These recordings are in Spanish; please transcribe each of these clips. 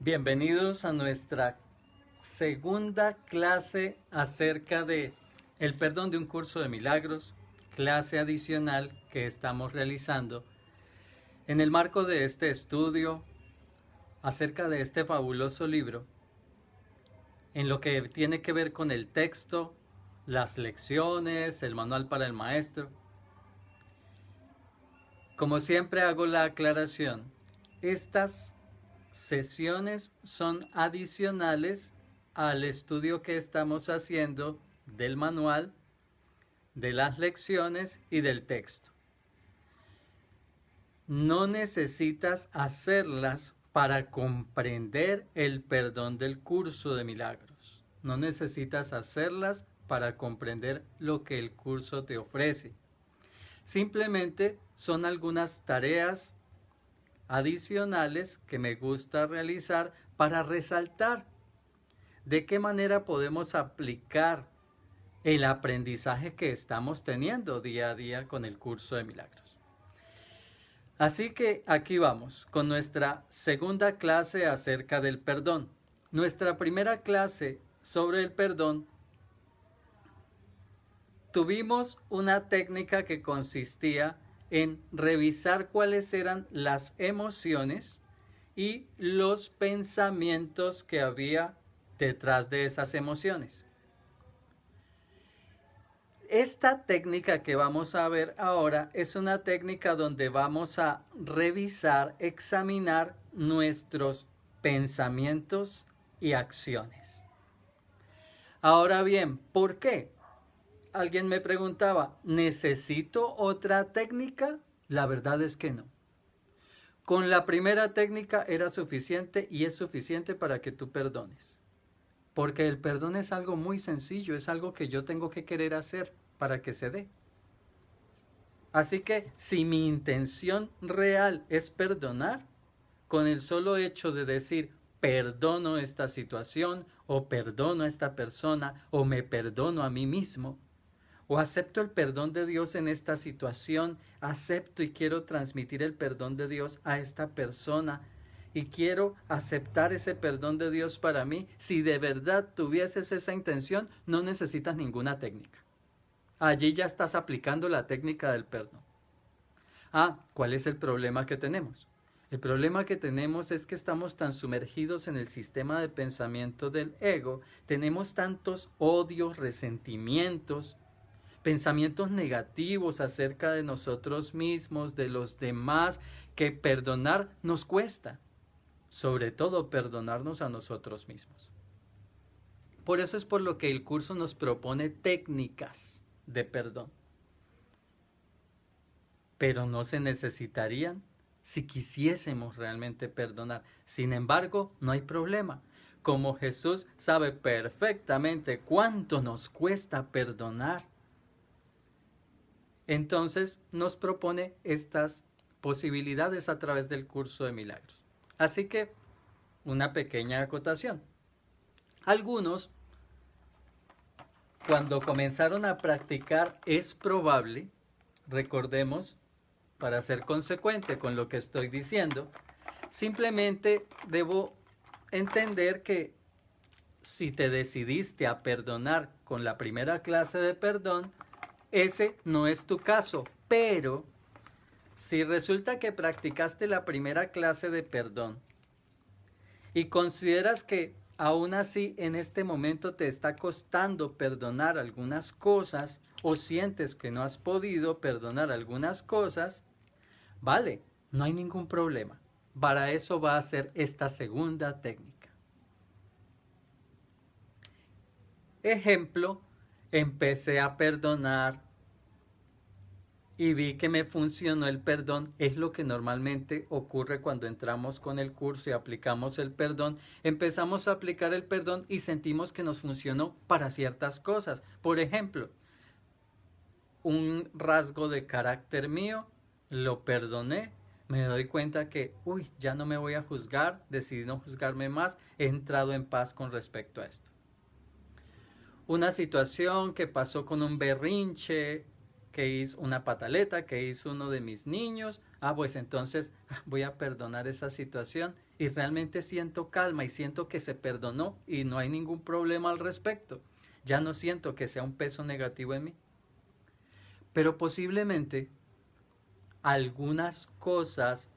Bienvenidos a nuestra segunda clase acerca de el perdón de un curso de milagros, clase adicional que estamos realizando en el marco de este estudio acerca de este fabuloso libro, en lo que tiene que ver con el texto, las lecciones, el manual para el maestro. Como siempre hago la aclaración, estas sesiones son adicionales al estudio que estamos haciendo del manual, de las lecciones y del texto. No necesitas hacerlas para comprender el perdón del curso de milagros. No necesitas hacerlas para comprender lo que el curso te ofrece. Simplemente son algunas tareas adicionales que me gusta realizar para resaltar de qué manera podemos aplicar el aprendizaje que estamos teniendo día a día con el curso de milagros. Así que aquí vamos con nuestra segunda clase acerca del perdón. Nuestra primera clase sobre el perdón tuvimos una técnica que consistía en revisar cuáles eran las emociones y los pensamientos que había detrás de esas emociones. Esta técnica que vamos a ver ahora es una técnica donde vamos a revisar, examinar nuestros pensamientos y acciones. Ahora bien, ¿por qué? Alguien me preguntaba, ¿necesito otra técnica? La verdad es que no. Con la primera técnica era suficiente y es suficiente para que tú perdones. Porque el perdón es algo muy sencillo, es algo que yo tengo que querer hacer para que se dé. Así que si mi intención real es perdonar, con el solo hecho de decir perdono esta situación o perdono a esta persona o me perdono a mí mismo, o acepto el perdón de Dios en esta situación, acepto y quiero transmitir el perdón de Dios a esta persona y quiero aceptar ese perdón de Dios para mí. Si de verdad tuvieses esa intención, no necesitas ninguna técnica. Allí ya estás aplicando la técnica del perdón. ¿Cuál es el problema que tenemos? El problema que tenemos es que estamos tan sumergidos en el sistema de pensamiento del ego, tenemos tantos odios, resentimientos, pensamientos negativos acerca de nosotros mismos, de los demás, que perdonar nos cuesta, sobre todo perdonarnos a nosotros mismos. Por eso es por lo que el curso nos propone técnicas de perdón. Pero no se necesitarían si quisiésemos realmente perdonar. Sin embargo, no hay problema. Como Jesús sabe perfectamente cuánto nos cuesta perdonar, entonces nos propone estas posibilidades a través del curso de milagros. Así que, una pequeña acotación. Algunos, cuando comenzaron a practicar, es probable, recordemos, para ser consecuente con lo que estoy diciendo, simplemente debo entender que si te decidiste a perdonar con la primera clase de perdón, ese no es tu caso, pero si resulta que practicaste la primera clase de perdón y consideras que aún así en este momento te está costando perdonar algunas cosas o sientes que no has podido perdonar algunas cosas, vale, no hay ningún problema. Para eso va a ser esta segunda técnica. Ejemplo, empecé a perdonar y vi que me funcionó el perdón. Es lo que normalmente ocurre cuando entramos con el curso y aplicamos el perdón. Empezamos a aplicar el perdón y sentimos que nos funcionó para ciertas cosas. Por ejemplo, un rasgo de carácter mío, lo perdoné, me doy cuenta que, ya no me voy a juzgar, decidí no juzgarme más, he entrado en paz con respecto a esto. Una situación que pasó con un berrinche, que hizo una pataleta, que hizo uno de mis niños, pues entonces voy a perdonar esa situación y realmente siento calma y siento que se perdonó y no hay ningún problema al respecto. Ya no siento que sea un peso negativo en mí. Pero posiblemente algunas cosas,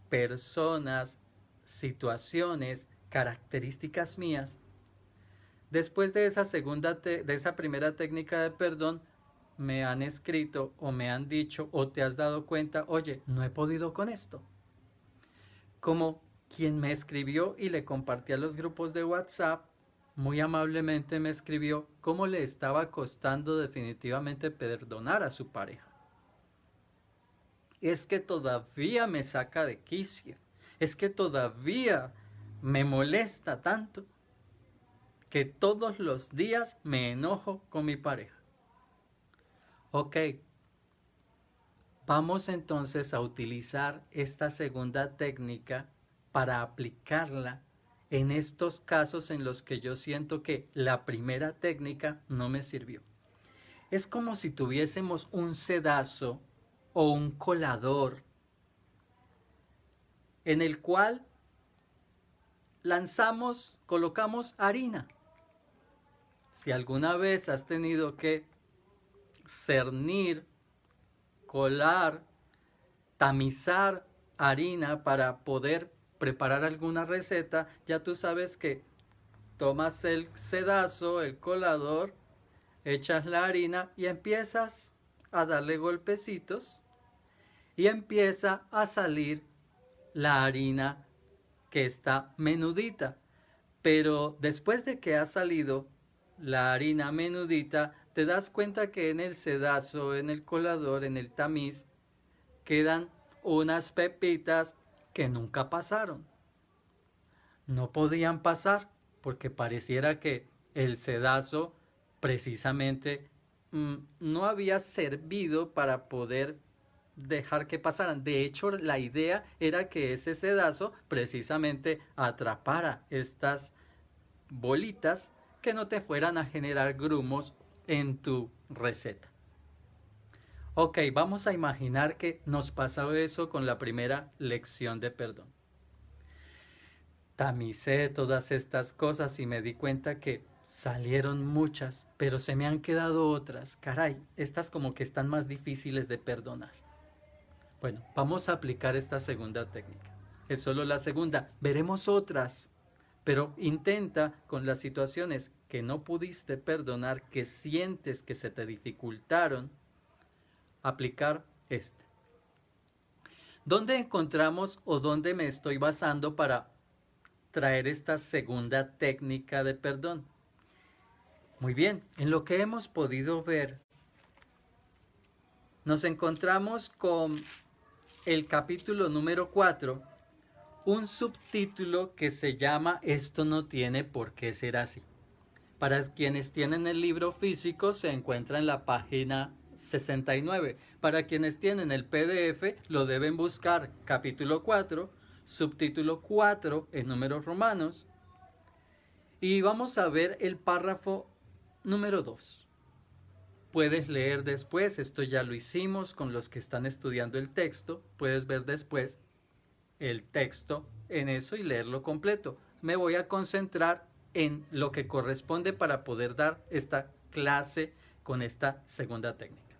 personas, situaciones, características mías, después de esa primera técnica de perdón, me han escrito o me han dicho o te has dado cuenta, oye, no he podido con esto. Como quien me escribió y le compartí a los grupos de WhatsApp, muy amablemente me escribió cómo le estaba costando definitivamente perdonar a su pareja. Es que todavía me saca de quicio, es que todavía me molesta tanto que todos los días me enojo con mi pareja. Ok, vamos entonces a utilizar esta segunda técnica para aplicarla en estos casos en los que yo siento que la primera técnica no me sirvió. Es como si tuviésemos un sedazo o un colador en el cual colocamos harina. Si alguna vez has tenido que cernir, colar, tamizar harina para poder preparar alguna receta, ya tú sabes que tomas el sedazo, el colador, echas la harina y empiezas a darle golpecitos y empieza a salir la harina que está menudita. Pero después de que ha salido la harina menudita, te das cuenta que en el sedazo, en el colador, en el tamiz, quedan unas pepitas que nunca pasaron. No podían pasar porque pareciera que el sedazo precisamente no había servido para poder dejar que pasaran. De hecho, la idea era que ese sedazo precisamente atrapara estas bolitas que no te fueran a generar grumos en tu receta. Ok, vamos a imaginar que nos pasó eso con la primera lección de perdón. Tamicé todas estas cosas y me di cuenta que salieron muchas, pero se me han quedado otras. Caray, estas como que están más difíciles de perdonar. Bueno, vamos a aplicar esta segunda técnica. Es solo la segunda, veremos otras. Pero intenta con las situaciones que no pudiste perdonar, que sientes que se te dificultaron, aplicar este. ¿Dónde encontramos o dónde me estoy basando para traer esta segunda técnica de perdón? Muy bien, en lo que hemos podido ver, nos encontramos con el capítulo número 4, un subtítulo que se llama Esto no tiene por qué ser así. Para quienes tienen el libro físico se encuentra en la página 69. Para quienes tienen el PDF lo deben buscar capítulo 4, subtítulo 4 en números romanos. Y vamos a ver el párrafo número 2. Puedes leer después, esto ya lo hicimos con los que están estudiando el texto, puedes ver después el texto en eso y leerlo completo. Me voy a concentrar en lo que corresponde para poder dar esta clase con esta segunda técnica.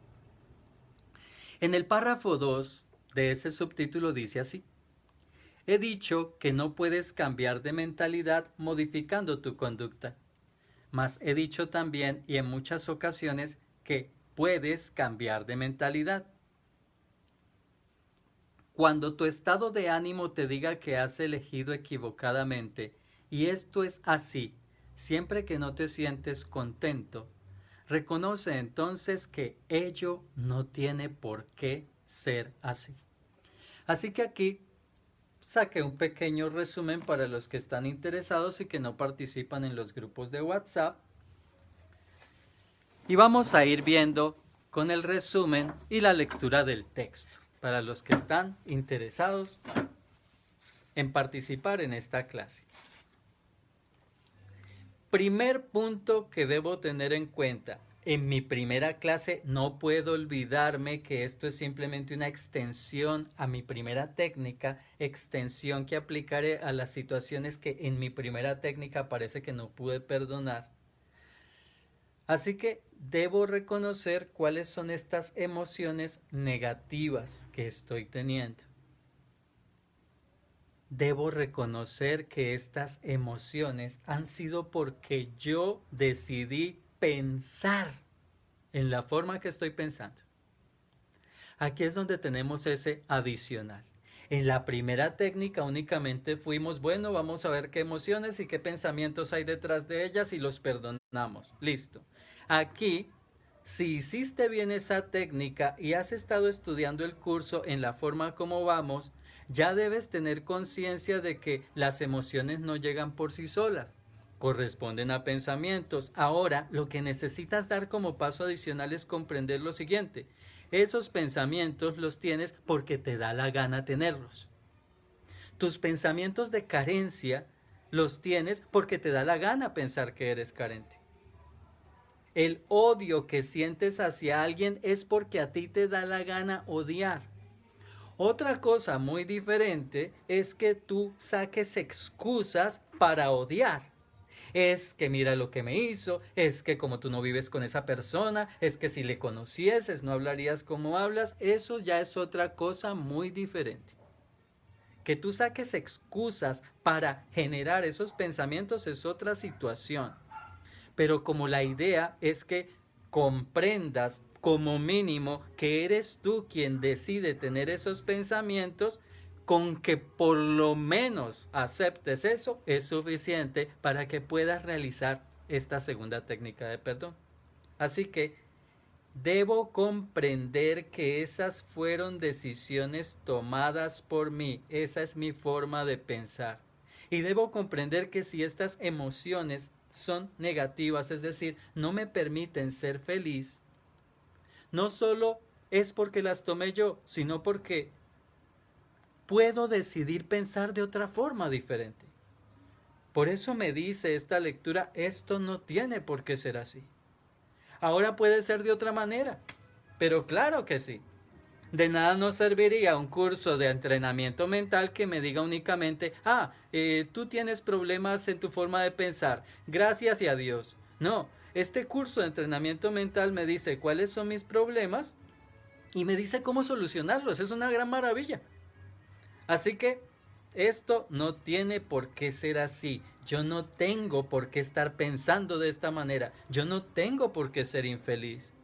En el párrafo 2 de ese subtítulo dice así: he dicho que no puedes cambiar de mentalidad modificando tu conducta, mas he dicho también y en muchas ocasiones que puedes cambiar de mentalidad. Cuando tu estado de ánimo te diga que has elegido equivocadamente, y esto es así, siempre que no te sientes contento, reconoce entonces que ello no tiene por qué ser así. Así que aquí saqué un pequeño resumen para los que están interesados y que no participan en los grupos de WhatsApp. Y vamos a ir viendo con el resumen y la lectura del texto, para los que están interesados en participar en esta clase. Primer punto que debo tener en cuenta: En mi primera clase no puedo olvidarme que esto es simplemente una extensión a mi primera técnica, extensión que aplicaré a las situaciones que en mi primera técnica parece que no pude perdonar. Así que debo reconocer cuáles son estas emociones negativas que estoy teniendo. Debo reconocer que estas emociones han sido porque yo decidí pensar en la forma que estoy pensando. Aquí es donde tenemos ese adicional. En la primera técnica únicamente fuimos, bueno, vamos a ver qué emociones y qué pensamientos hay detrás de ellas y los perdonamos. Listo. Aquí, si hiciste bien esa técnica y has estado estudiando el curso en la forma como vamos, ya debes tener conciencia de que las emociones no llegan por sí solas, corresponden a pensamientos. Ahora, lo que necesitas dar como paso adicional es comprender lo siguiente: esos pensamientos los tienes porque te da la gana tenerlos. Tus pensamientos de carencia los tienes porque te da la gana pensar que eres carente. El odio que sientes hacia alguien es porque a ti te da la gana odiar. Otra cosa muy diferente es que tú saques excusas para odiar. Es que mira lo que me hizo, es que como tú no vives con esa persona, es que si le conocieses no hablarías como hablas. Eso ya es otra cosa muy diferente. Que tú saques excusas para generar esos pensamientos es otra situación. Pero como la idea es que comprendas como mínimo que eres tú quien decide tener esos pensamientos, con que por lo menos aceptes eso es suficiente para que puedas realizar esta segunda técnica de perdón. Así que debo comprender que esas fueron decisiones tomadas por mí, esa es mi forma de pensar. Y debo comprender que si estas emociones son negativas, es decir, no me permiten ser feliz, no solo es porque las tomé yo, sino porque puedo decidir pensar de otra forma diferente. Por eso me dice esta lectura, esto no tiene por qué ser así. Ahora puede ser de otra manera, pero claro que sí. De nada nos serviría un curso de entrenamiento mental que me diga únicamente, tú tienes problemas en tu forma de pensar, gracias y adiós. No, este curso de entrenamiento mental me dice cuáles son mis problemas y me dice cómo solucionarlos. Es una gran maravilla. Así que esto no tiene por qué ser así. Yo no tengo por qué estar pensando de esta manera. Yo no tengo por qué ser infeliz.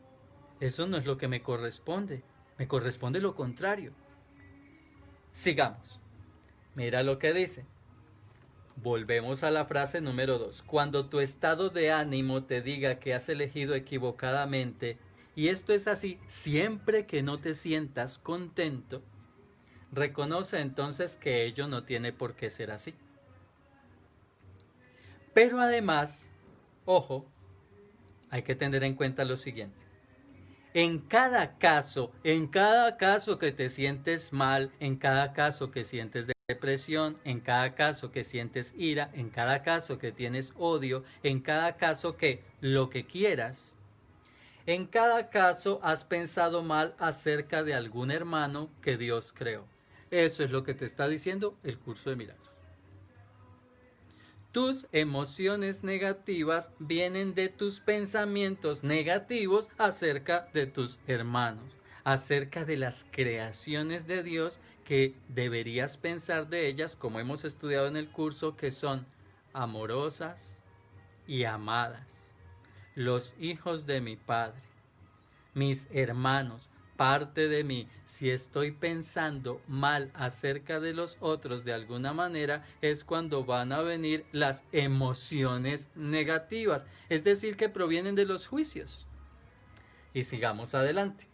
Eso no es lo que me corresponde. Me corresponde lo contrario. Sigamos. Mira lo que dice. Volvemos a la frase número 2. Cuando tu estado de ánimo te diga que has elegido equivocadamente, y esto es así siempre que no te sientas contento, reconoce entonces que ello no tiene por qué ser así. Pero además, ojo, hay que tener en cuenta lo siguiente. En cada caso que te sientes mal, en cada caso que sientes depresión, en cada caso que sientes ira, en cada caso que tienes odio, en cada caso que lo que quieras, en cada caso has pensado mal acerca de algún hermano que Dios creó. Eso es lo que te está diciendo el curso de milagros. Tus emociones negativas vienen de tus pensamientos negativos acerca de tus hermanos, acerca de las creaciones de Dios que deberías pensar de ellas, como hemos estudiado en el curso, que son amorosas y amadas, los hijos de mi Padre, mis hermanos, parte de mí. Si estoy pensando mal acerca de los otros de alguna manera, es cuando van a venir las emociones negativas, es decir, que provienen de los juicios. Y sigamos adelante.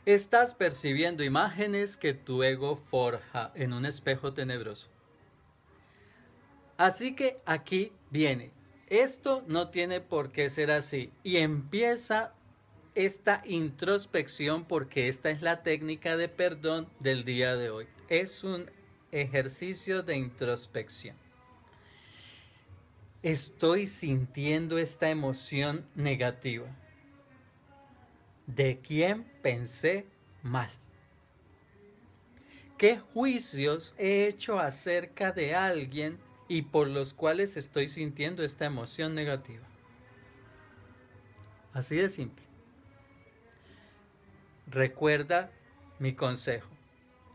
Estás percibiendo imágenes que tu ego forja en un espejo tenebroso. Así que aquí viene. Esto no tiene por qué ser así. Y empieza esta introspección, porque esta es la técnica de perdón del día de hoy. Es un ejercicio de introspección. estoy sintiendo esta emoción negativa? ¿De quién pensé mal? ¿Qué juicios he hecho acerca de alguien y por los cuales estoy sintiendo esta emoción negativa? Así de simple. Recuerda mi consejo.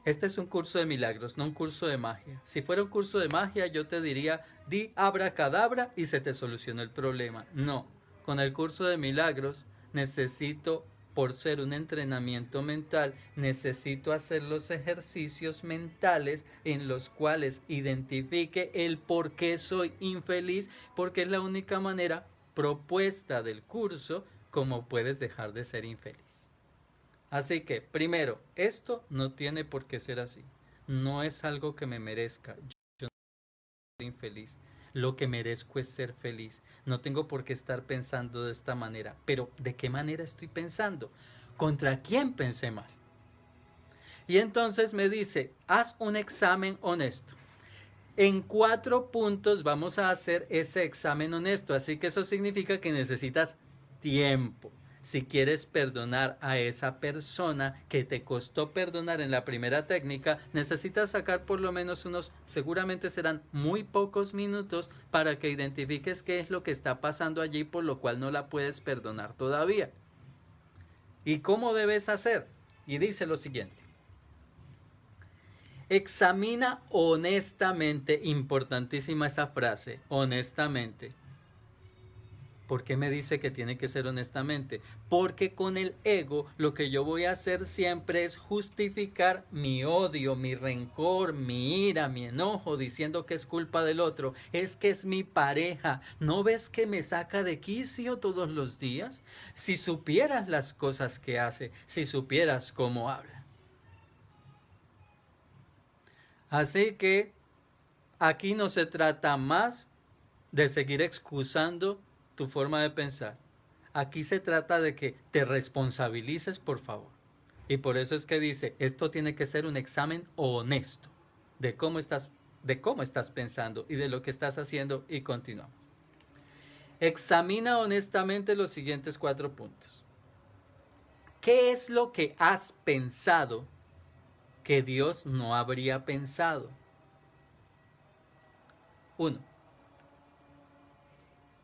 Este es un curso de milagros, no un curso de magia. Si fuera un curso de magia, yo te diría, di abracadabra y se te solucionó el problema. No, con el curso de milagros necesito, por ser un entrenamiento mental, necesito hacer los ejercicios mentales en los cuales identifique el por qué soy infeliz, porque es la única manera propuesta del curso como puedes dejar de ser infeliz. Así que, primero, esto no tiene por qué ser así. No es algo que me merezca. Yo no soy infeliz. Lo que merezco es ser feliz. No tengo por qué estar pensando de esta manera. Pero, ¿de qué manera estoy pensando? ¿Contra quién pensé mal? Y entonces me dice, haz un examen honesto. En 4 puntos vamos a hacer ese examen honesto. Así que eso significa que necesitas tiempo. Si quieres perdonar a esa persona que te costó perdonar en la primera técnica, necesitas sacar por lo menos unos, seguramente serán muy pocos minutos para que identifiques qué es lo que está pasando allí por lo cual no la puedes perdonar todavía. ¿Y cómo debes hacer? Y dice lo siguiente. Examina honestamente, importantísima esa frase, honestamente. ¿Por qué me dice que tiene que ser honestamente? Porque con el ego lo que yo voy a hacer siempre es justificar mi odio, mi rencor, mi ira, mi enojo, diciendo que es culpa del otro. Es que es mi pareja. ¿No ves que me saca de quicio todos los días? Si supieras las cosas que hace, si supieras cómo habla. Así que aquí no se trata más de seguir excusando tu forma de pensar. Aquí se trata de que te responsabilices, por favor. Y por eso es que dice, esto tiene que ser un examen honesto de cómo estás pensando y de lo que estás haciendo, y continuamos. Examina honestamente los siguientes 4 puntos. ¿Qué es lo que has pensado que Dios no habría pensado? 1.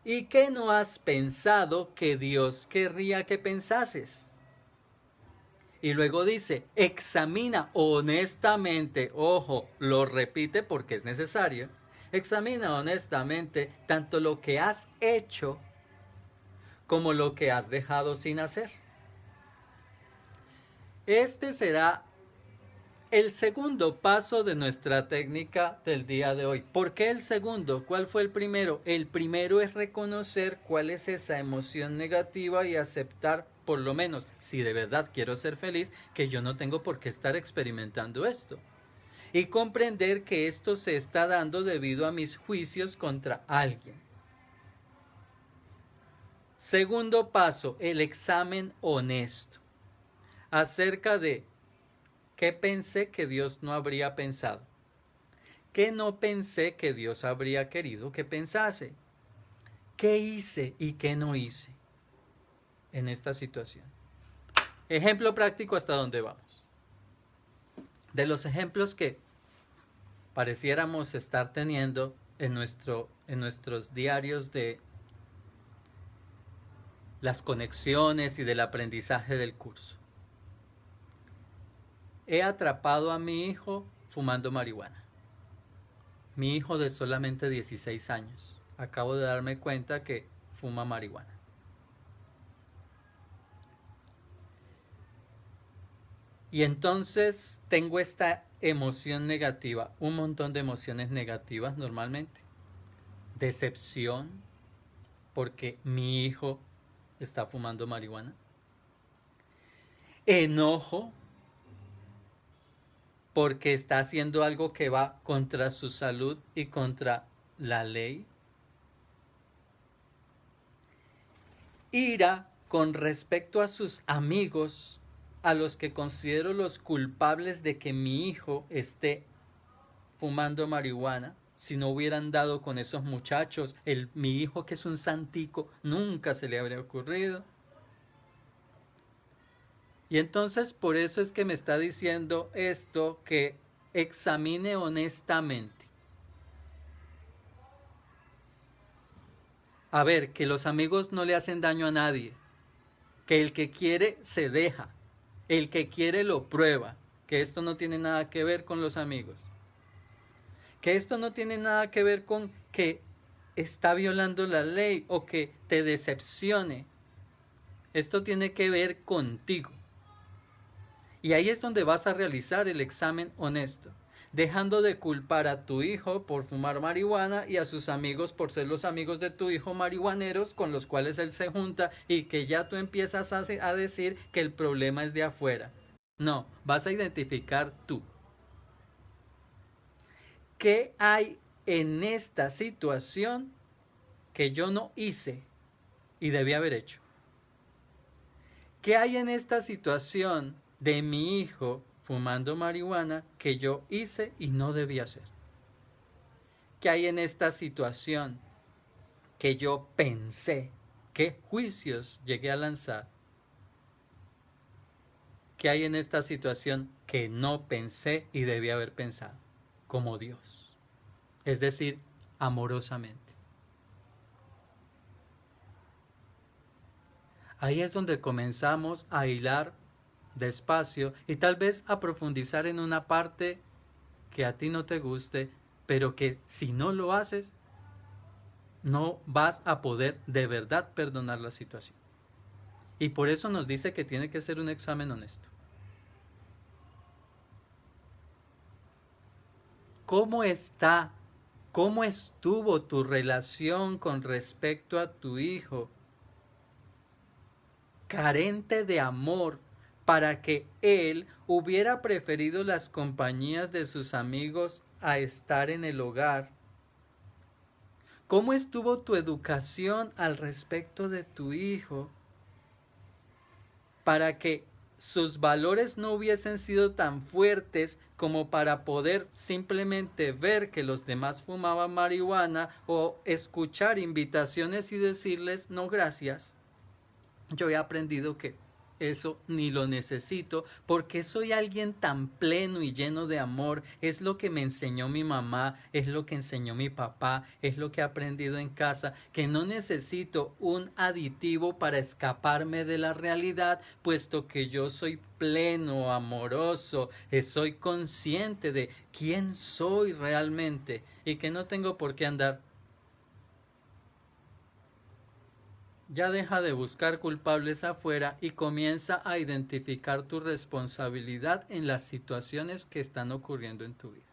¿Y qué no has pensado que Dios querría que pensases? Y luego dice, examina honestamente, ojo, lo repite porque es necesario, examina honestamente tanto lo que has hecho como lo que has dejado sin hacer. Este será el segundo paso de nuestra técnica del día de hoy. ¿Por qué el segundo? ¿Cuál fue el primero? El primero es reconocer cuál es esa emoción negativa y aceptar, por lo menos, si de verdad quiero ser feliz, que yo no tengo por qué estar experimentando esto. Y comprender que esto se está dando debido a mis juicios contra alguien. Segundo paso, el examen honesto. Acerca de ¿qué pensé que Dios no habría pensado? ¿Qué no pensé que Dios habría querido que pensase? ¿Qué hice y qué no hice en esta situación? Ejemplo práctico hasta dónde vamos. De los ejemplos que pareciéramos estar teniendo en nuestros diarios de las conexiones y del aprendizaje del curso. He atrapado a mi hijo fumando marihuana. Mi hijo de solamente 16 años. Acabo de darme cuenta que fuma marihuana. Y entonces tengo esta emoción negativa, un montón de emociones negativas normalmente. Decepción porque mi hijo está fumando marihuana. Enojo porque está haciendo algo que va contra su salud y contra la ley. Ira con respecto a sus amigos, a los que considero los culpables de que mi hijo esté fumando marihuana, si no hubieran dado con esos muchachos, mi hijo que es un santico, nunca se le habría ocurrido. Y entonces por eso es que me está diciendo esto, que examine honestamente. A ver, que los amigos no le hacen daño a nadie, que el que quiere se deja, el que quiere lo prueba, que esto no tiene nada que ver con los amigos, que esto no tiene nada que ver con que está violando la ley o que te decepcione. Esto tiene que ver contigo. Y ahí es donde vas a realizar el examen honesto, dejando de culpar a tu hijo por fumar marihuana y a sus amigos por ser los amigos de tu hijo marihuaneros con los cuales él se junta, y que ya tú empiezas a decir que el problema es de afuera. No, vas a identificar tú. ¿Qué hay en esta situación que yo no hice y debí haber hecho? ¿Qué hay en esta situación de mi hijo fumando marihuana que yo hice y no debí hacer? ¿Qué hay en esta situación que yo pensé? ¿Qué juicios llegué a lanzar? ¿Qué hay en esta situación que no pensé y debí haber pensado? Como Dios. Es decir, amorosamente. Ahí es donde comenzamos a hilar despacio y tal vez a profundizar en una parte que a ti no te guste, pero que si no lo haces, no vas a poder de verdad perdonar la situación. Y por eso nos dice que tiene que ser un examen honesto. ¿Cómo está? ¿Cómo estuvo tu relación con respecto a tu hijo? Carente de amor, para que él hubiera preferido las compañías de sus amigos a estar en el hogar. ¿Cómo estuvo tu educación al respecto de tu hijo, para que sus valores no hubiesen sido tan fuertes como para poder simplemente ver que los demás fumaban marihuana o escuchar invitaciones y decirles no gracias? Yo he aprendido que eso ni lo necesito, porque soy alguien tan pleno y lleno de amor. Es lo que me enseñó mi mamá, es lo que enseñó mi papá, es lo que he aprendido en casa, que no necesito un aditivo para escaparme de la realidad, puesto que yo soy pleno, amoroso, soy consciente de quién soy realmente y que no tengo por qué andar. Ya deja de buscar culpables afuera y comienza a identificar tu responsabilidad en las situaciones que están ocurriendo en tu vida.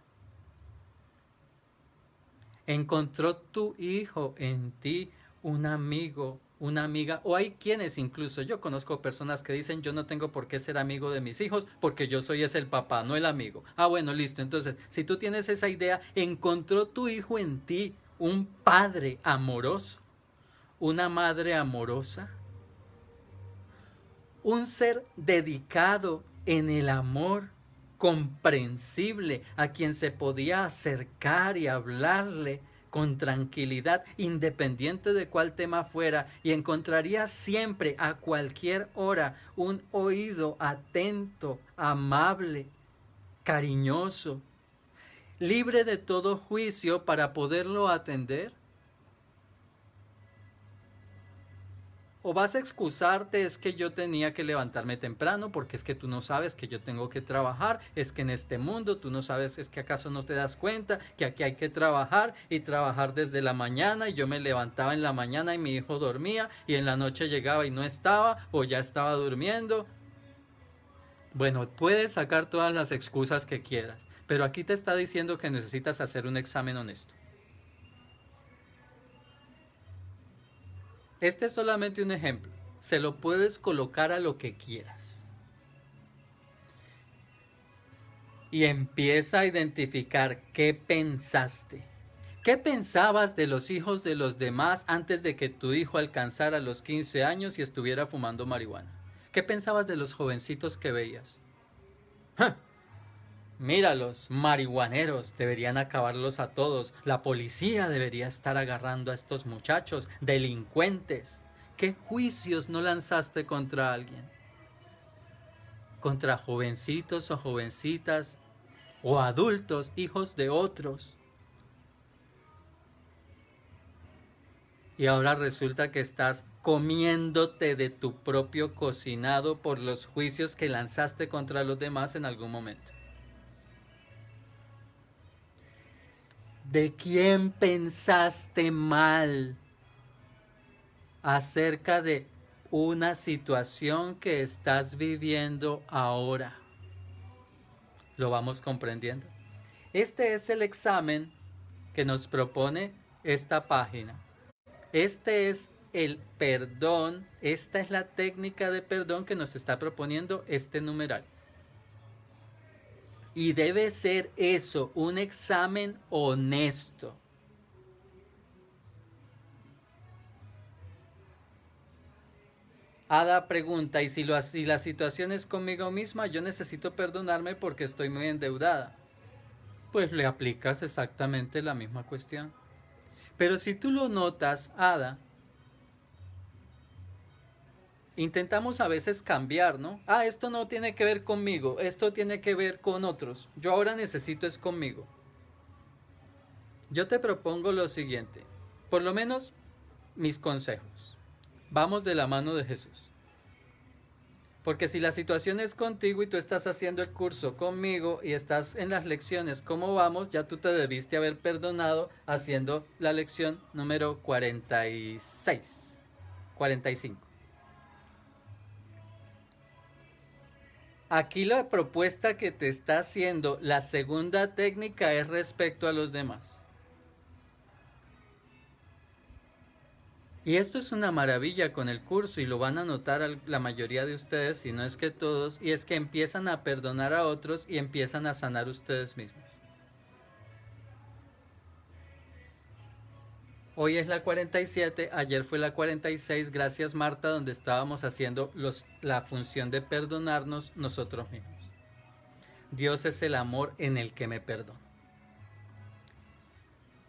¿Encontró tu hijo en ti un amigo, una amiga? O hay quienes incluso, yo conozco personas que dicen yo no tengo por qué ser amigo de mis hijos porque yo soy el papá, no el amigo. Ah, bueno, listo. Entonces, si tú tienes esa idea, ¿encontró tu hijo en ti un padre amoroso? ¿Una madre amorosa? Un ser dedicado en el amor, comprensible, a quien se podía acercar y hablarle con tranquilidad, independiente de cuál tema fuera, y encontraría siempre, a cualquier hora, un oído atento, amable, cariñoso, libre de todo juicio para poderlo atender. O vas a excusarte, es que yo tenía que levantarme temprano porque es que tú no sabes que yo tengo que trabajar, es que en este mundo tú no sabes, es que acaso no te das cuenta que aquí hay que trabajar y trabajar desde la mañana, y yo me levantaba en la mañana y mi hijo dormía y en la noche llegaba y no estaba o ya estaba durmiendo. Bueno, puedes sacar todas las excusas que quieras, pero aquí te está diciendo que necesitas hacer un examen honesto. Este es solamente un ejemplo. Se lo puedes colocar a lo que quieras. Y empieza a identificar qué pensaste. ¿Qué pensabas de los hijos de los demás antes de que tu hijo alcanzara los 15 años y estuviera fumando marihuana? ¿Qué pensabas de los jovencitos que veías? ¡Ja! Míralos, marihuaneros, deberían acabarlos a todos. La policía debería estar agarrando a estos muchachos, delincuentes. ¿Qué juicios no lanzaste contra alguien? Contra jovencitos o jovencitas o adultos, hijos de otros. Y ahora resulta que estás comiéndote de tu propio cocinado por los juicios que lanzaste contra los demás en algún momento. ¿De quién pensaste mal acerca de una situación que estás viviendo ahora? ¿Lo vamos comprendiendo? Este es el examen que nos propone esta página. Este es el perdón, esta es la técnica de perdón que nos está proponiendo este numeral. Y debe ser eso, un examen honesto. Ada pregunta, ¿y si la situación es conmigo misma? Yo necesito perdonarme porque estoy muy endeudada. Pues le aplicas exactamente la misma cuestión. Pero si tú lo notas, Ada, intentamos a veces cambiar, ¿no? Esto no tiene que ver conmigo, esto tiene que ver con otros. Yo ahora necesito es conmigo. Yo te propongo lo siguiente, por lo menos mis consejos. Vamos de la mano de Jesús. Porque si la situación es contigo y tú estás haciendo el curso conmigo y estás en las lecciones como vamos, ya tú te debiste haber perdonado haciendo la lección número 46, 45. Aquí la propuesta que te está haciendo la segunda técnica es respecto a los demás. Y esto es una maravilla con el curso y lo van a notar la mayoría de ustedes, si no es que todos, y es que empiezan a perdonar a otros y empiezan a sanar ustedes mismos. Hoy es la 47, ayer fue la 46, gracias Marta, donde estábamos haciendo la función de perdonarnos nosotros mismos. Dios es el amor en el que me perdono.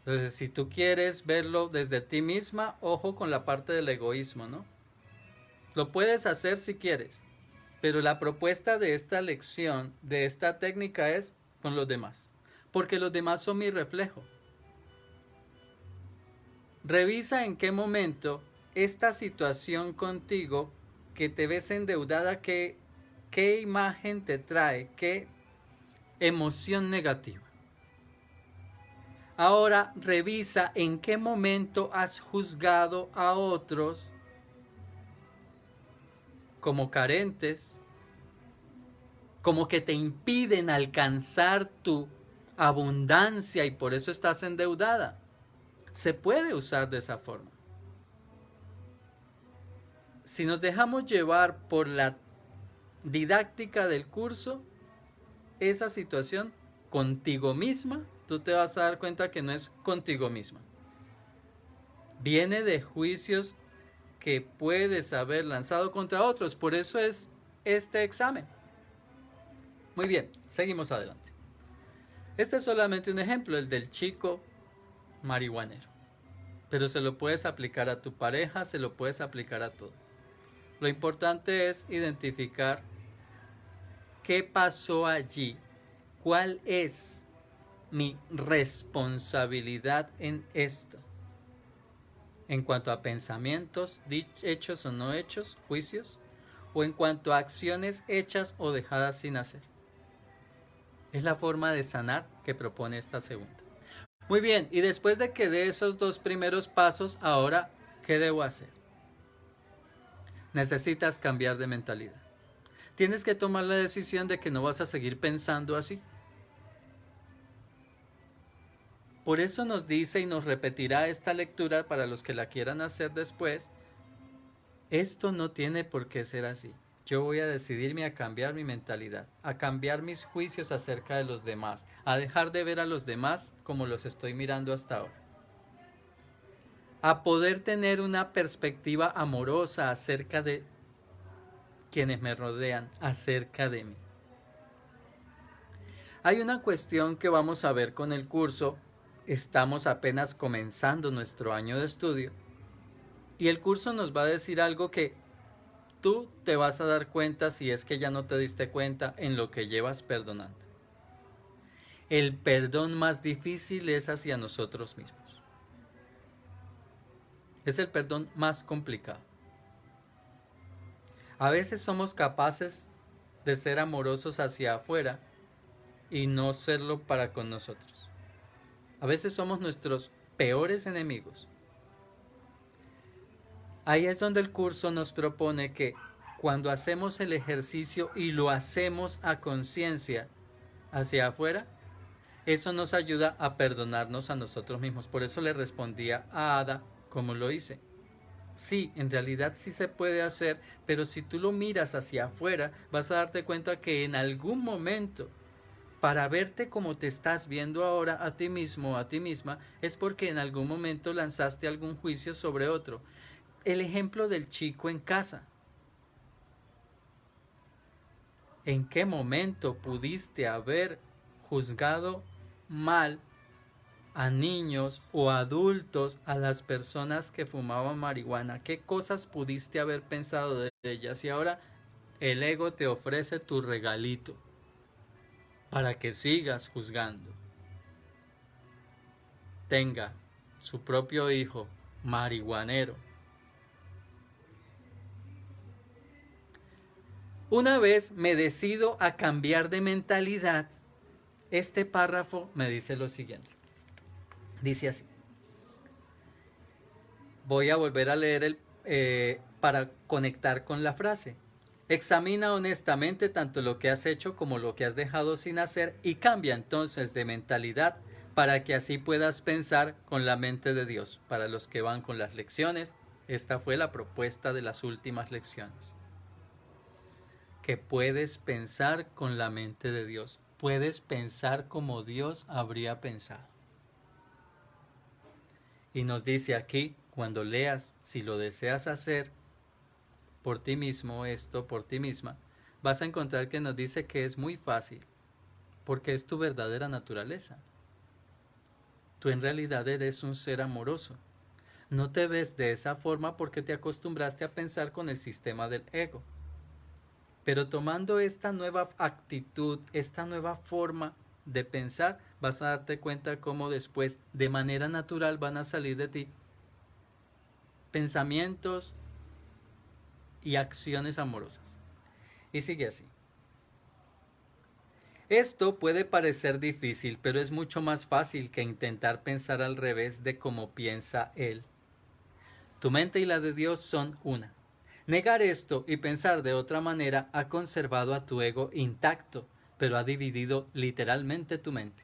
Entonces, si tú quieres verlo desde ti misma, ojo con la parte del egoísmo, ¿no? Lo puedes hacer si quieres, pero la propuesta de esta lección, de esta técnica es con los demás, porque los demás son mi reflejo. Revisa en qué momento esta situación contigo, que te ves endeudada, qué imagen te trae, qué emoción negativa. Ahora revisa en qué momento has juzgado a otros como carentes, como que te impiden alcanzar tu abundancia y por eso estás endeudada. Se puede usar de esa forma. Si nos dejamos llevar por la didáctica del curso, esa situación contigo misma, tú te vas a dar cuenta que no es contigo misma. Viene de juicios que puedes haber lanzado contra otros. Por eso es este examen. Muy bien, seguimos adelante. Este es solamente un ejemplo, el del chico marihuanero. Pero se lo puedes aplicar a tu pareja, se lo puedes aplicar a todo. Lo importante es identificar qué pasó allí, cuál es mi responsabilidad en esto. En cuanto a pensamientos, hechos o no hechos, juicios, o en cuanto a acciones hechas o dejadas sin hacer. Es la forma de sanar que propone esta segunda. Muy bien, y después de que dé esos dos primeros pasos, ahora, ¿qué debo hacer? Necesitas cambiar de mentalidad. Tienes que tomar la decisión de que no vas a seguir pensando así. Por eso nos dice y nos repetirá esta lectura para los que la quieran hacer después. Esto no tiene por qué ser así. Yo voy a decidirme a cambiar mi mentalidad, a cambiar mis juicios acerca de los demás, a dejar de ver a los demás como los estoy mirando hasta ahora. A poder tener una perspectiva amorosa acerca de quienes me rodean, acerca de mí. Hay una cuestión que vamos a ver con el curso. Estamos apenas comenzando nuestro año de estudio y el curso nos va a decir algo que tú te vas a dar cuenta si es que ya no te diste cuenta en lo que llevas perdonando. El perdón más difícil es hacia nosotros mismos. Es el perdón más complicado. A veces somos capaces de ser amorosos hacia afuera y no serlo para con nosotros. A veces somos nuestros peores enemigos. Ahí es donde el curso nos propone que cuando hacemos el ejercicio y lo hacemos a conciencia hacia afuera, eso nos ayuda a perdonarnos a nosotros mismos. Por eso le respondía a Ada como lo hice. Sí, en realidad sí se puede hacer, pero si tú lo miras hacia afuera, vas a darte cuenta que en algún momento, para verte como te estás viendo ahora a ti mismo o a ti misma, es porque en algún momento lanzaste algún juicio sobre otro. El ejemplo del chico en casa. ¿En qué momento pudiste haber juzgado mal a niños o adultos, a las personas que fumaban marihuana? ¿Qué cosas pudiste haber pensado de ellas? Y ahora el ego te ofrece tu regalito para que sigas juzgando. Tenga su propio hijo marihuanero. Una vez me decido a cambiar de mentalidad, este párrafo me dice lo siguiente. Dice así. Voy a volver a leer para conectar con la frase. Examina honestamente tanto lo que has hecho como lo que has dejado sin hacer y cambia entonces de mentalidad para que así puedas pensar con la mente de Dios. Para los que van con las lecciones, esta fue la propuesta de las últimas lecciones. Que puedes pensar con la mente de Dios. Puedes pensar como Dios habría pensado. Y nos dice aquí, cuando leas, si lo deseas hacer por ti mismo, esto por ti misma, vas a encontrar que nos dice que es muy fácil, porque es tu verdadera naturaleza. Tú en realidad eres un ser amoroso. No te ves de esa forma porque te acostumbraste a pensar con el sistema del ego. Pero tomando esta nueva actitud, esta nueva forma de pensar, vas a darte cuenta cómo después, de manera natural, van a salir de ti pensamientos y acciones amorosas. Y sigue así. Esto puede parecer difícil, pero es mucho más fácil que intentar pensar al revés de cómo piensa Él. Tu mente y la de Dios son una. Negar esto y pensar de otra manera ha conservado a tu ego intacto, pero ha dividido literalmente tu mente.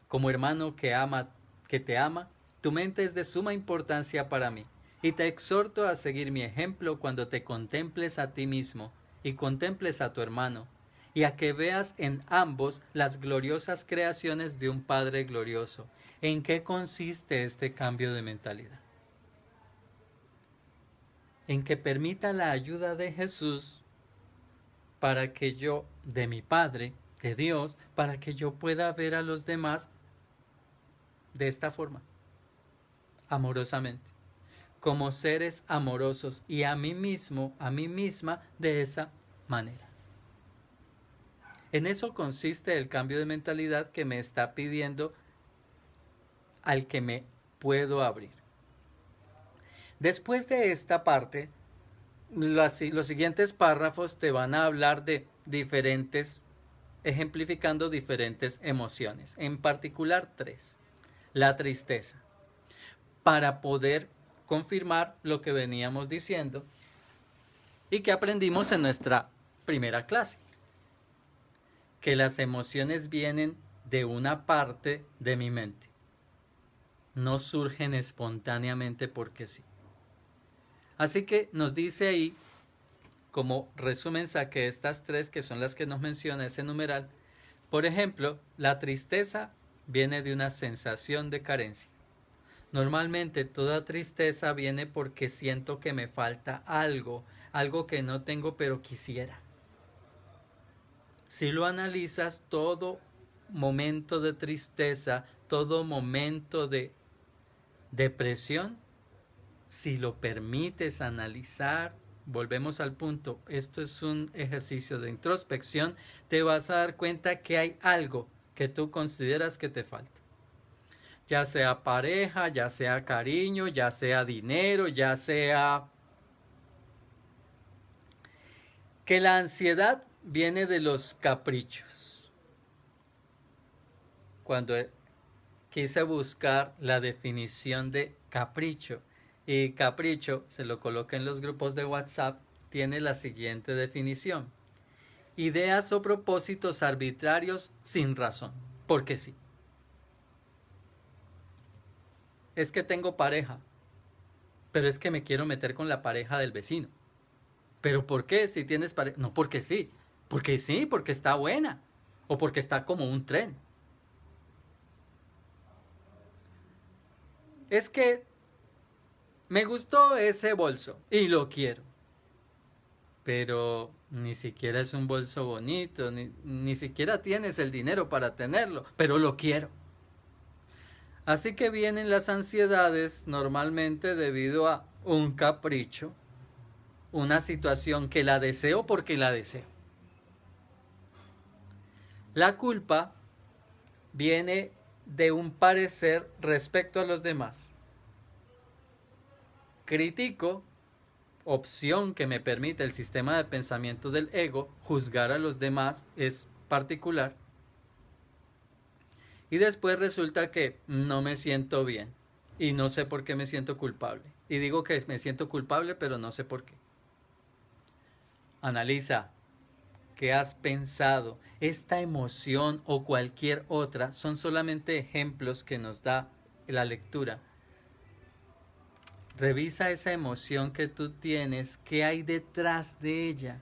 Como hermano que te ama, tu mente es de suma importancia para mí, y te exhorto a seguir mi ejemplo cuando te contemples a ti mismo y contemples a tu hermano, y a que veas en ambos las gloriosas creaciones de un Padre glorioso. ¿En qué consiste este cambio de mentalidad? En que permita la ayuda de Jesús para que yo, de mi Padre, de Dios, para que yo pueda ver a los demás de esta forma, amorosamente, como seres amorosos y a mí mismo, a mí misma, de esa manera. En eso consiste el cambio de mentalidad que me está pidiendo al que me puedo abrir. Después de esta parte, los siguientes párrafos te van a hablar de diferentes, ejemplificando diferentes emociones, en particular 3. La tristeza, para poder confirmar lo que veníamos diciendo y que aprendimos en nuestra primera clase, que las emociones vienen de una parte de mi mente, no surgen espontáneamente porque sí. Así que nos dice ahí, como resumen saqué estas 3 que son las que nos menciona ese numeral. Por ejemplo, la tristeza viene de una sensación de carencia. Normalmente toda tristeza viene porque siento que me falta algo, algo que no tengo pero quisiera. Si lo analizas, todo momento de tristeza, todo momento de depresión, si lo permites analizar, volvemos al punto, esto es un ejercicio de introspección, te vas a dar cuenta que hay algo que tú consideras que te falta. Ya sea pareja, ya sea cariño, ya sea dinero, ya sea... Que la ansiedad viene de los caprichos. Cuando quise buscar la definición de capricho, y capricho, se lo coloca en los grupos de WhatsApp, tiene la siguiente definición: ideas o propósitos arbitrarios sin razón, porque sí. Es que tengo pareja, pero es que me quiero meter con la pareja del vecino. ¿Pero por qué si tienes pareja? No, porque sí, porque está buena, o porque está como un tren. Es que me gustó ese bolso y lo quiero. Pero ni siquiera es un bolso bonito, ni siquiera tienes el dinero para tenerlo, pero lo quiero. Así que vienen las ansiedades normalmente debido a un capricho, una situación que la deseo porque la deseo. La culpa viene de un parecer respecto a los demás. Critico, opción que me permite el sistema de pensamiento del ego, juzgar a los demás es particular. Y después resulta que no me siento bien y no sé por qué me siento culpable. Y digo que me siento culpable, pero no sé por qué. Analiza qué has pensado. Esta emoción o cualquier otra son solamente ejemplos que nos da la lectura. Revisa esa emoción que tú tienes, qué hay detrás de ella.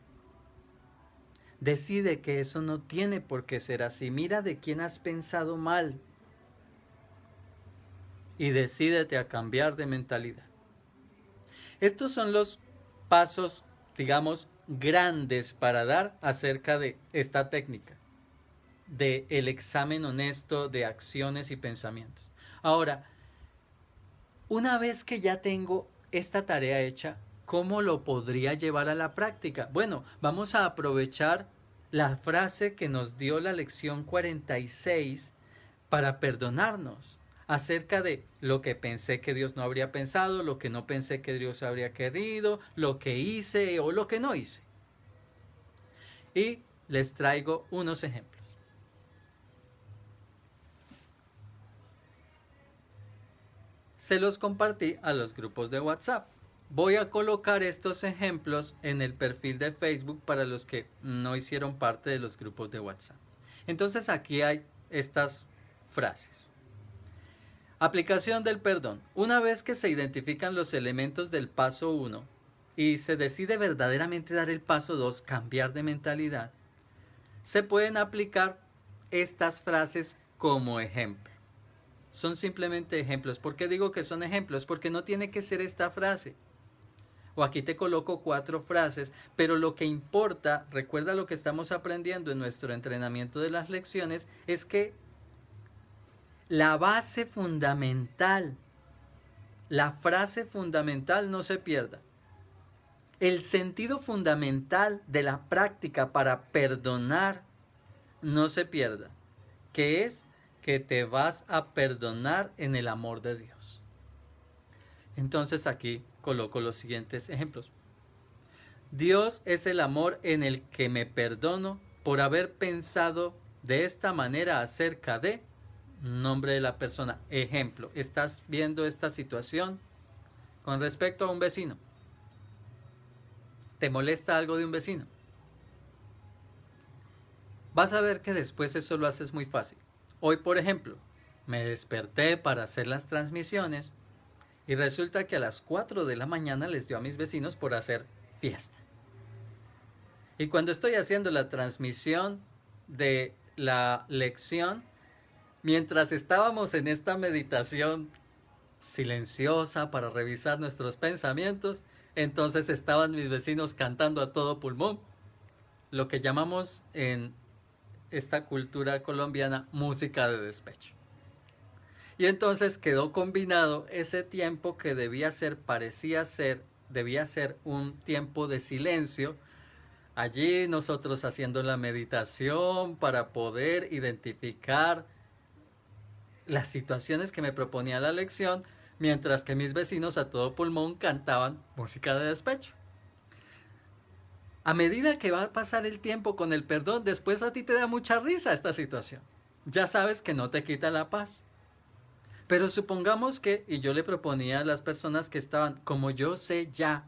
Decide que eso no tiene por qué ser así. Mira de quién has pensado mal. Y decídete a cambiar de mentalidad. Estos son los pasos, digamos, grandes para dar acerca de esta técnica, de el examen honesto de acciones y pensamientos. Ahora, una vez que ya tengo esta tarea hecha, ¿cómo lo podría llevar a la práctica? Bueno, vamos a aprovechar la frase que nos dio la lección 46 para perdonarnos acerca de lo que pensé que Dios no habría pensado, lo que no pensé que Dios habría querido, lo que hice o lo que no hice. Y les traigo unos ejemplos. Se los compartí a los grupos de WhatsApp. Voy a colocar estos ejemplos en el perfil de Facebook para los que no hicieron parte de los grupos de WhatsApp. Entonces aquí hay estas frases. Aplicación del perdón. Una vez que se identifican los elementos del paso 1 y se decide verdaderamente dar el paso 2, cambiar de mentalidad, se pueden aplicar estas frases como ejemplo. Son simplemente ejemplos. ¿Por qué digo que son ejemplos? Porque no tiene que ser esta frase. O aquí te coloco 4 frases, pero lo que importa, recuerda lo que estamos aprendiendo en nuestro entrenamiento de las lecciones, es que la base fundamental, la frase fundamental no se pierda. El sentido fundamental de la práctica para perdonar no se pierda, que es que te vas a perdonar en el amor de Dios. Entonces aquí coloco los siguientes ejemplos. Dios es el amor en el que me perdono por haber pensado de esta manera acerca de nombre de la persona. Ejemplo, estás viendo esta situación con respecto a un vecino. ¿Te molesta algo de un vecino? Vas a ver que después eso lo haces muy fácil. Hoy, por ejemplo, me desperté para hacer las transmisiones y resulta que a las 4 de la mañana les dio a mis vecinos por hacer fiesta. Y cuando estoy haciendo la transmisión de la lección, mientras estábamos en esta meditación silenciosa para revisar nuestros pensamientos, entonces estaban mis vecinos cantando a todo pulmón, lo que llamamos en esta cultura colombiana, música de despecho. Y entonces quedó combinado ese tiempo que debía ser un tiempo de silencio. Allí nosotros haciendo la meditación para poder identificar las situaciones que me proponía la lección, mientras que mis vecinos a todo pulmón cantaban música de despecho. A medida que va a pasar el tiempo con el perdón, después a ti te da mucha risa esta situación. Ya sabes que no te quita la paz. Pero supongamos que, y yo le proponía a las personas que estaban, como yo sé ya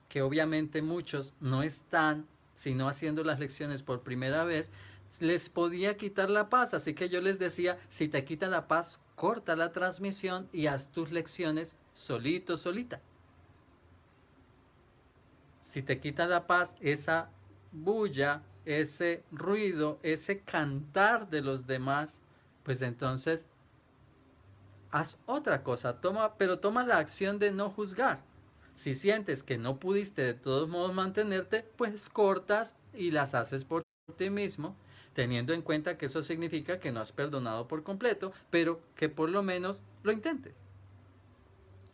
que obviamente muchos no están, sino haciendo las lecciones por primera vez, les podía quitar la paz. Así que yo les decía, si te quita la paz, corta la transmisión y haz tus lecciones solito, solita. Si te quita la paz, esa bulla, ese ruido, ese cantar de los demás, pues entonces haz otra cosa, pero toma la acción de no juzgar. Si sientes que no pudiste de todos modos mantenerte, pues cortas y las haces por ti mismo, teniendo en cuenta que eso significa que no has perdonado por completo, pero que por lo menos lo intentes.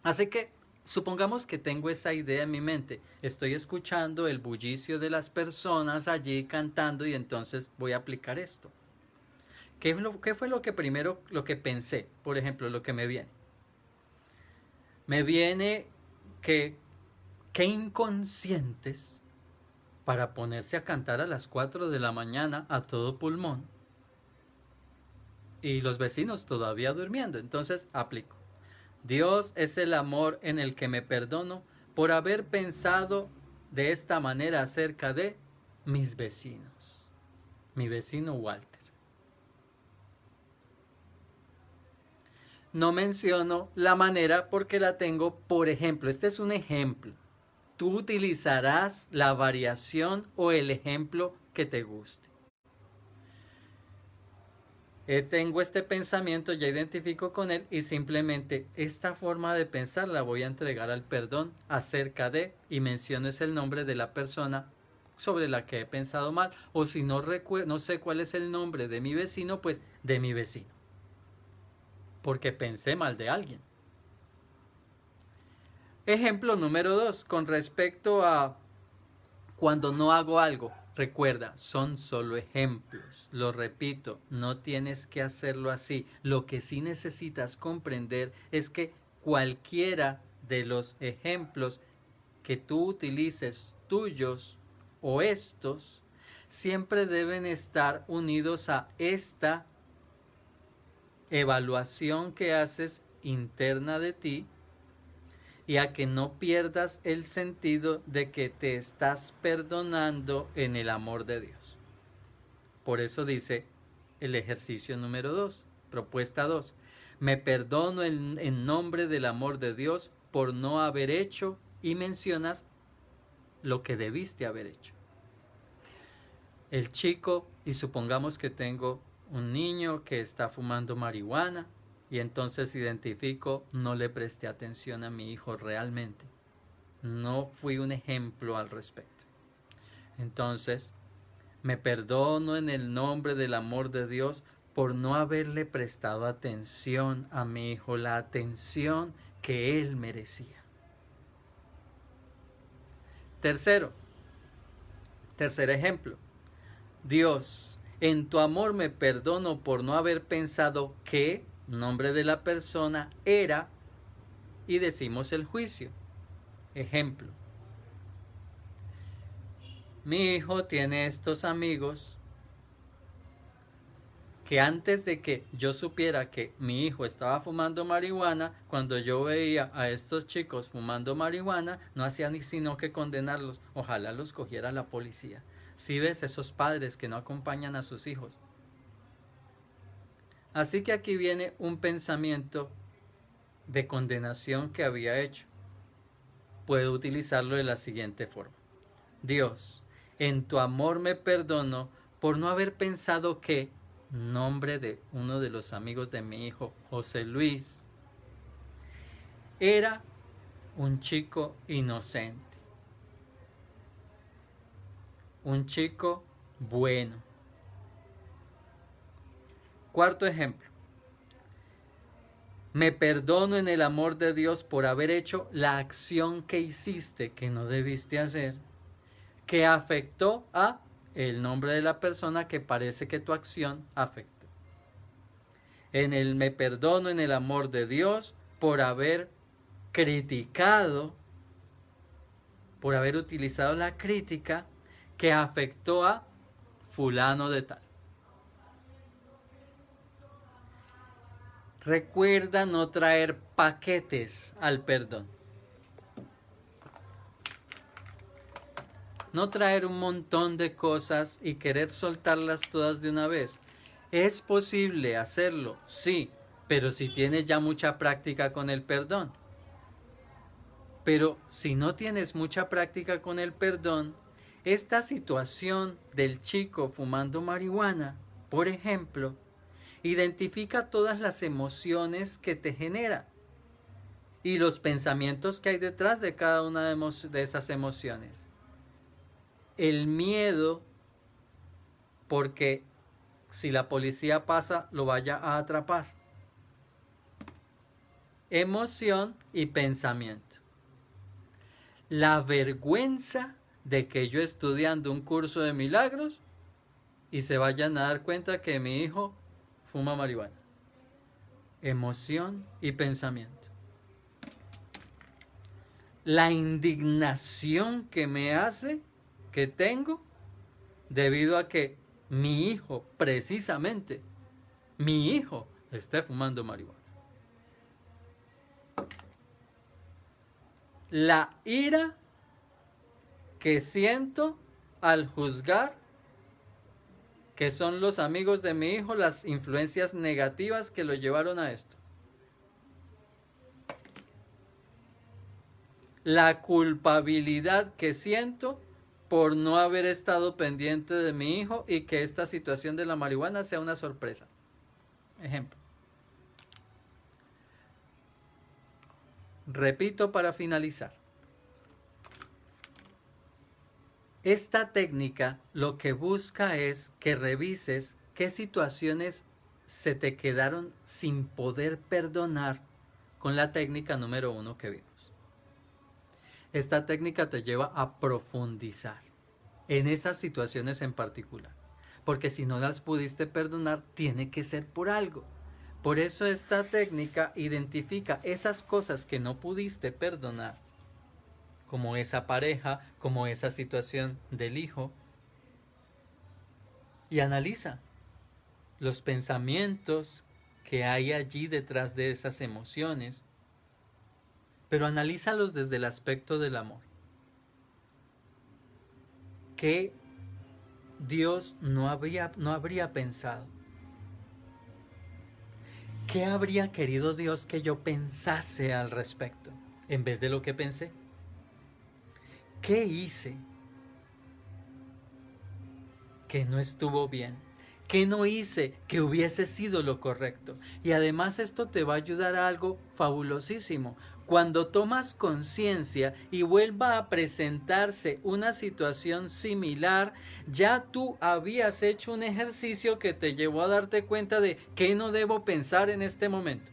Así que supongamos que tengo esa idea en mi mente, estoy escuchando el bullicio de las personas allí cantando y entonces voy a aplicar esto. ¿Qué fue lo que pensé? Por ejemplo, lo que me viene. Me viene que qué inconscientes para ponerse a cantar a las 4 de la mañana a todo pulmón y los vecinos todavía durmiendo. Entonces aplico. Dios es el amor en el que me perdono por haber pensado de esta manera acerca de mis vecinos. Mi vecino Walter. No menciono la manera porque la tengo, por ejemplo, este es un ejemplo. Tú utilizarás la variación o el ejemplo que te guste. Tengo este pensamiento, ya identifico con él y simplemente esta forma de pensar la voy a entregar al perdón acerca de, y menciones el nombre de la persona sobre la que he pensado mal, o si no sé cuál es el nombre de mi vecino, pues de mi vecino, porque pensé mal de alguien. Ejemplo número 2, con respecto a cuando no hago algo. Recuerda, son solo ejemplos. Lo repito, no tienes que hacerlo así. Lo que sí necesitas comprender es que cualquiera de los ejemplos que tú utilices, tuyos o estos, siempre deben estar unidos a esta evaluación que haces interna de ti y a que no pierdas el sentido de que te estás perdonando en el amor de Dios. Por eso dice el ejercicio número 2, propuesta 2. Me perdono en nombre del amor de Dios por no haber hecho, y mencionas lo que debiste haber hecho. El chico, y supongamos que tengo un niño que está fumando marihuana, y entonces identifico, no le presté atención a mi hijo realmente. No fui un ejemplo al respecto. Entonces, me perdono en el nombre del amor de Dios por no haberle prestado atención a mi hijo, la atención que él merecía. Tercer ejemplo. Dios, en tu amor me perdono por no haber pensado que nombre de la persona era, y decimos el juicio. Ejemplo. Mi hijo tiene estos amigos que antes de que yo supiera que mi hijo estaba fumando marihuana, cuando yo veía a estos chicos fumando marihuana, no hacía ni sino que condenarlos. Ojalá los cogiera la policía. Si ves esos padres que no acompañan a sus hijos. Así que aquí viene un pensamiento de condenación que había hecho. Puedo utilizarlo de la siguiente forma. Dios, en tu amor me perdono por no haber pensado que nombre de uno de los amigos de mi hijo, José Luis, era un chico inocente, un chico bueno, Cuarto ejemplo. Me perdono en el amor de Dios por haber hecho la acción que hiciste que no debiste hacer, que afectó a el nombre de la persona que parece que tu acción afectó. Me perdono en el amor de Dios por haber criticado, por haber utilizado la crítica que afectó a fulano de tal. Recuerda no traer paquetes al perdón. No traer un montón de cosas y querer soltarlas todas de una vez. ¿Es posible hacerlo? Sí, pero si tienes ya mucha práctica con el perdón. Pero si no tienes mucha práctica con el perdón, esta situación del chico fumando marihuana, por ejemplo, identifica todas las emociones que te genera y los pensamientos que hay detrás de cada una de esas emociones. El miedo, porque si la policía pasa, lo vaya a atrapar. Emoción y pensamiento. La vergüenza de que yo estudiando un curso de milagros y se vayan a dar cuenta que mi hijo fuma marihuana. Emoción y pensamiento. La indignación que tengo, debido a que mi hijo, precisamente, mi hijo, esté fumando marihuana. La ira que siento al juzgar que son los amigos de mi hijo, las influencias negativas que lo llevaron a esto. La culpabilidad que siento por no haber estado pendiente de mi hijo y que esta situación de la marihuana sea una sorpresa. Ejemplo. Repito para finalizar. Esta técnica lo que busca es que revises qué situaciones se te quedaron sin poder perdonar con la técnica número 1 que vimos. Esta técnica te lleva a profundizar en esas situaciones en particular, porque si no las pudiste perdonar, tiene que ser por algo. Por eso esta técnica identifica esas cosas que no pudiste perdonar, como esa pareja, como esa situación del hijo, y analiza los pensamientos que hay allí detrás de esas emociones, pero analízalos desde el aspecto del amor. ¿Qué Dios no habría pensado? ¿Qué habría querido Dios que yo pensase al respecto en vez de lo que pensé? ¿Qué hice que no estuvo bien? ¿Qué no hice que hubiese sido lo correcto? Y además esto te va a ayudar a algo fabulosísimo. Cuando tomas conciencia y vuelva a presentarse una situación similar, ya tú habías hecho un ejercicio que te llevó a darte cuenta de qué no debo pensar en este momento.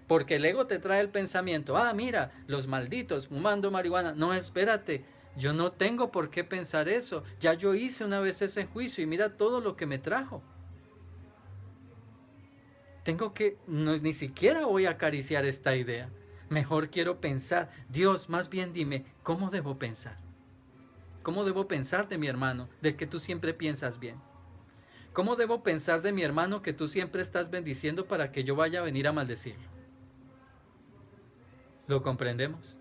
Porque el ego te trae el pensamiento, mira, los malditos fumando marihuana. No, espérate, yo no tengo por qué pensar eso. Ya yo hice una vez ese juicio y mira todo lo que me trajo. Ni siquiera voy a acariciar esta idea. Mejor quiero pensar, Dios, más bien dime, ¿cómo debo pensar? ¿Cómo debo pensar de mi hermano, del que tú siempre piensas bien? ¿Cómo debo pensar de mi hermano que tú siempre estás bendiciendo para que yo vaya a venir a maldecirlo? ¿Lo comprendemos?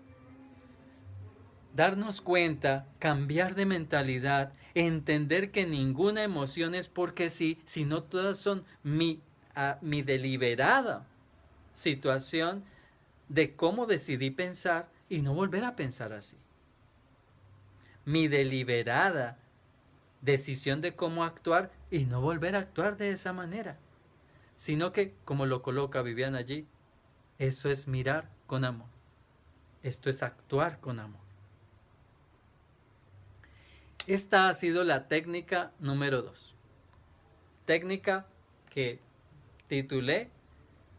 Darnos cuenta, cambiar de mentalidad, entender que ninguna emoción es porque sí, sino todas son mi deliberada situación de cómo decidí pensar y no volver a pensar así. Mi deliberada decisión de cómo actuar y no volver a actuar de esa manera. Sino que, como lo coloca Viviana allí, eso es mirar con amor. Esto es actuar con amor. Esta ha sido la técnica número 2. Técnica que titulé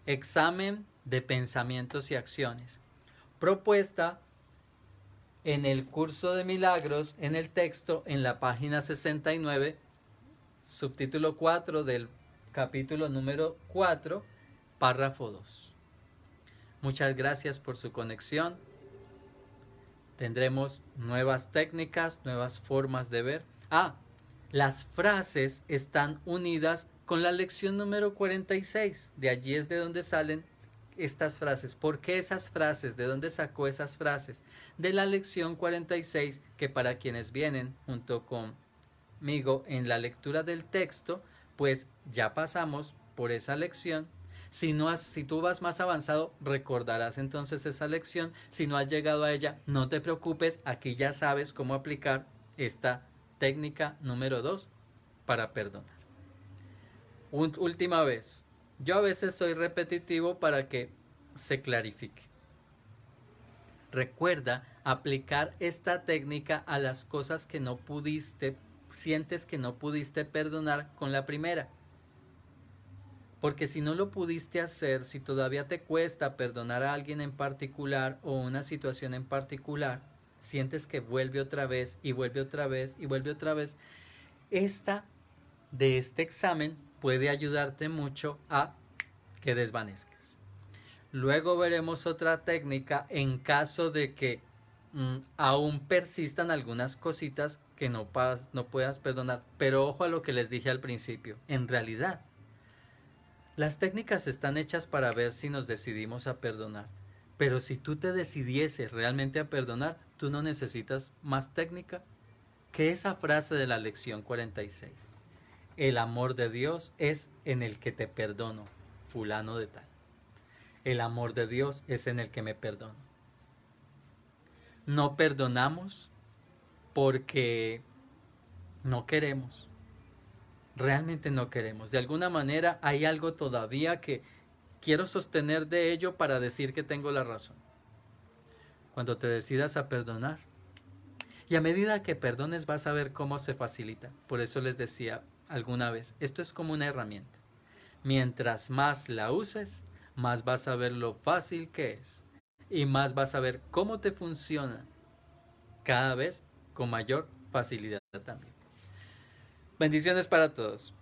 Examen de Pensamientos y Acciones, propuesta en el curso de milagros, en el texto, en la página 69, subtítulo 4 del capítulo número 4, párrafo 2. Muchas gracias por su conexión. Tendremos nuevas técnicas, nuevas formas de ver. Las frases están unidas con la lección número 46. De allí es de donde salen estas frases. ¿Por qué esas frases? ¿De dónde sacó esas frases? De la lección 46, que para quienes vienen junto conmigo en la lectura del texto, pues ya pasamos por esa lección. Si tú vas más avanzado, recordarás entonces esa lección. Si no has llegado a ella, no te preocupes, aquí ya sabes cómo aplicar esta técnica número 2 para perdonar. Última vez, yo a veces soy repetitivo para que se clarifique. Recuerda aplicar esta técnica a las cosas que no pudiste, sientes que no pudiste perdonar con la primera. Porque si no lo pudiste hacer, si todavía te cuesta perdonar a alguien en particular o una situación en particular, sientes que vuelve otra vez y vuelve otra vez y vuelve otra vez, de este examen puede ayudarte mucho a que desvanezcas. Luego veremos otra técnica en caso de que aún persistan algunas cositas que no puedas perdonar. Pero ojo a lo que les dije al principio. En realidad, las técnicas están hechas para ver si nos decidimos a perdonar. Pero si tú te decidieses realmente a perdonar, tú no necesitas más técnica que esa frase de la lección 46. El amor de Dios es en el que te perdono, fulano de tal. El amor de Dios es en el que me perdono. No perdonamos porque no queremos. Realmente no queremos. De alguna manera hay algo todavía que quiero sostener de ello para decir que tengo la razón. Cuando te decidas a perdonar, y a medida que perdones vas a ver cómo se facilita. Por eso les decía alguna vez, esto es como una herramienta. Mientras más la uses, más vas a ver lo fácil que es. Y más vas a ver cómo te funciona cada vez con mayor facilidad también. Bendiciones para todos.